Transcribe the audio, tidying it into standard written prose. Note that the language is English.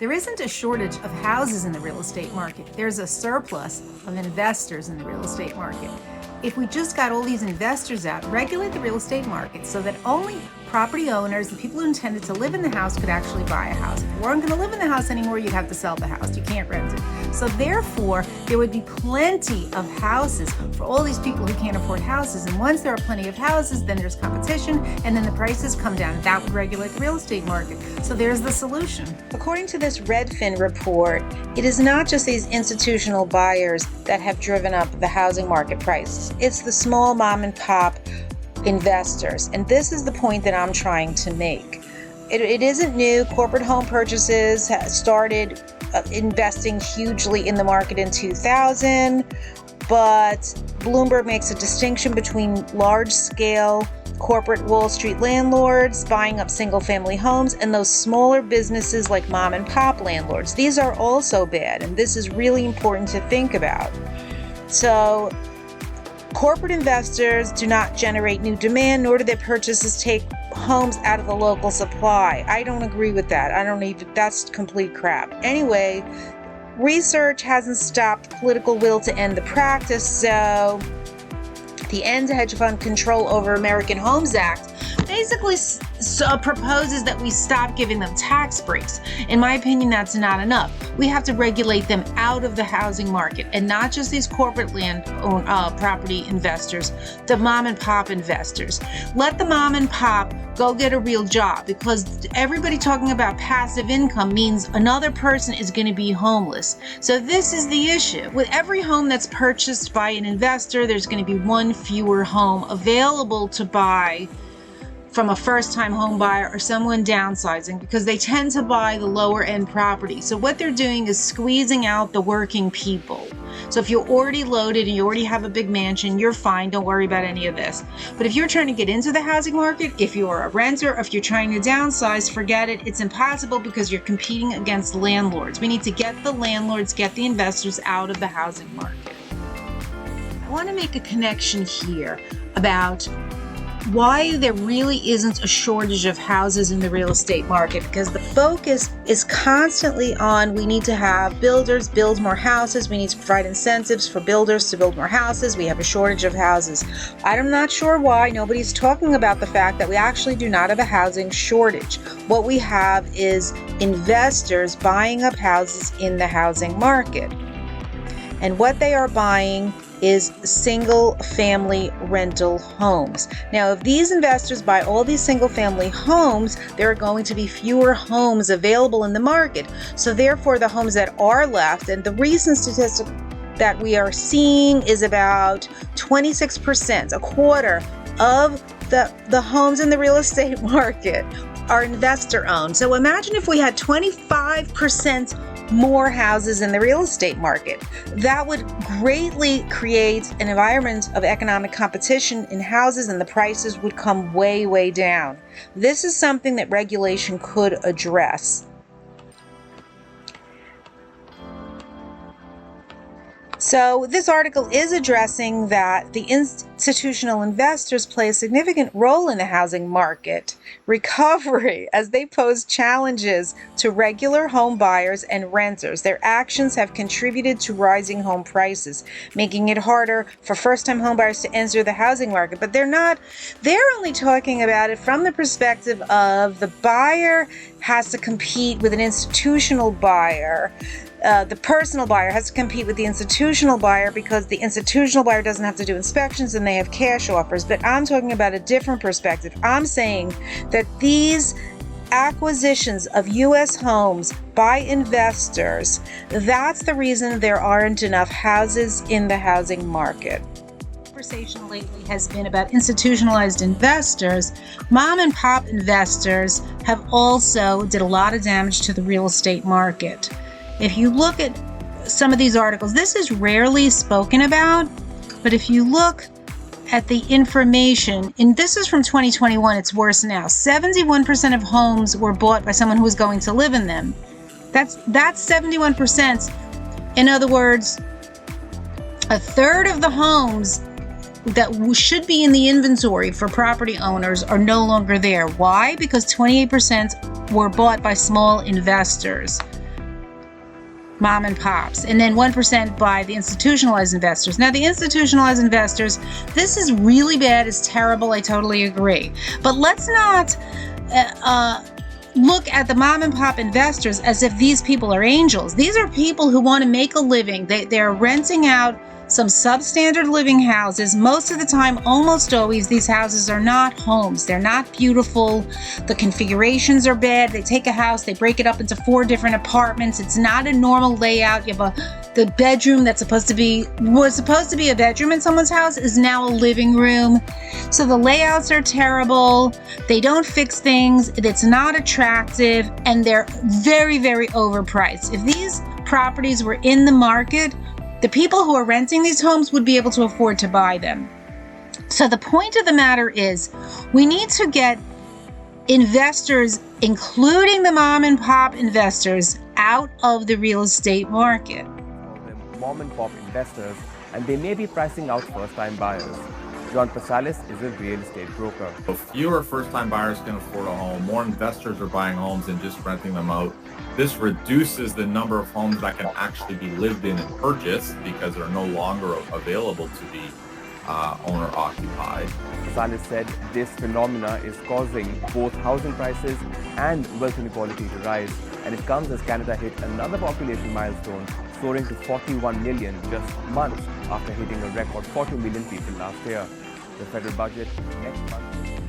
There isn't a shortage of houses in the real estate market. There's a surplus of investors in the real estate market. If we just got all these investors out, regulate the real estate market so that only property owners, the people who intended to live in the house, could actually buy a house. If you weren't going to live in the house anymore, you'd have to sell the house. You can't rent it. So therefore, there would be plenty of houses for all these people who can't afford houses. And once there are plenty of houses, then there's competition, and then the prices come down. That would regulate the real estate market. So there's the solution. According to this Redfin report, it is not just these institutional buyers that have driven up the housing market prices. It's the small mom and pop investors. And this is the point that I'm trying to make. It isn't new. Corporate home purchases started investing hugely in the market in 2000, but Bloomberg makes a distinction between large-scale corporate Wall Street landlords buying up single-family homes and those smaller businesses like mom and pop landlords. These are also bad, and this is really important to think about. So corporate investors do not generate new demand, nor do their purchases take homes out of the local supply. I don't agree with that. That's complete crap. Anyway, research hasn't stopped political will to end the practice, so the End Hedge Fund Control Over American Homes Act basically proposes that we stop giving them tax breaks. In my opinion, that's not enough. We have to regulate them out of the housing market, and not just these corporate property investors, the mom and pop investors. Let the mom and pop go get a real job, because everybody talking about passive income means another person is going to be homeless. So this is the issue. With every home that's purchased by an investor, there's going to be one fewer home available to buy from a first-time home buyer or someone downsizing, because they tend to buy the lower end property. So what they're doing is squeezing out the working people. So if you're already loaded and you already have a big mansion, you're fine. Don't worry about any of this. But if you're trying to get into the housing market, if you're a renter, if you're trying to downsize, forget it. It's impossible, because you're competing against landlords. We need to get the landlords, get the investors out of the housing market. I want to make a connection here about why there really isn't a shortage of houses in the real estate market, because the focus is constantly on, we need to have builders build more houses, we need to provide incentives for builders to build more houses, we have a shortage of houses. I'm not sure why nobody's talking about the fact that we actually do not have a housing shortage. What we have is investors buying up houses in the housing market. And what they are buying is single-family rental homes. Now, if these investors buy all these single-family homes, there are going to be fewer homes available in the market. So therefore, the homes that are left, and the recent statistic that we are seeing is about 26%, a quarter of the homes in the real estate market are investor-owned. So imagine if we had 25% more houses in the real estate market. That would greatly create an environment of economic competition in houses, and the prices would come way, way down. This is something that regulation could address. So this article is addressing that the institutional investors play a significant role in the housing market recovery as they pose challenges to regular home buyers and renters. Their actions have contributed to rising home prices, making it harder for first-time home buyers to enter the housing market. But they're only talking about it from the perspective of the buyer has to compete with an institutional buyer. The personal buyer has to compete with the institutional buyer, because the institutional buyer doesn't have to do inspections and they have cash offers. But I'm talking about a different perspective. I'm saying that these acquisitions of U.S. homes by investors, that's the reason there aren't enough houses in the housing market. Conversation lately has been about institutionalized investors. Mom and pop investors have also did a lot of damage to the real estate market. If you look at some of these articles, this is rarely spoken about, but if you look at the information, and this is from 2021, it's worse now. 71% of homes were bought by someone who was going to live in them. That's 71%. In other words, a third of the homes that should be in the inventory for property owners are no longer there. Why? Because 28% were bought by small investors. mom and pops, and then 1% by the institutionalized investors. Now, the institutionalized investors, this is really bad, it's terrible, I totally agree. But let's not look at the mom and pop investors as if these people are angels. These are people who want to make a living. They're renting out some substandard living houses. Most of the time, almost always, these houses are not homes. They're not beautiful. The configurations are bad. They take a house, they break it up into 4 different apartments. It's not a normal layout. You have the bedroom was supposed to be a bedroom in someone's house is now a living room. So the layouts are terrible. They don't fix things. It's not attractive, and they're very, very overpriced. If these properties were in the market, the people who are renting these homes would be able to afford to buy them. So the point of the matter is, we need to get investors, including the mom and pop investors, out of the real estate market. Mom and pop investors, and they may be pricing out first-time buyers. John Pasalis is a real estate broker. So fewer first-time buyers can afford a home. More investors are buying homes and just renting them out. This reduces the number of homes that can actually be lived in and purchased because they're no longer available to be owner-occupied. Pasalis said this phenomena is causing both housing prices and wealth inequality to rise, and it comes as Canada hit another population milestone, soaring to 41 million just months after hitting a record 42 million people last year. The federal budget next month.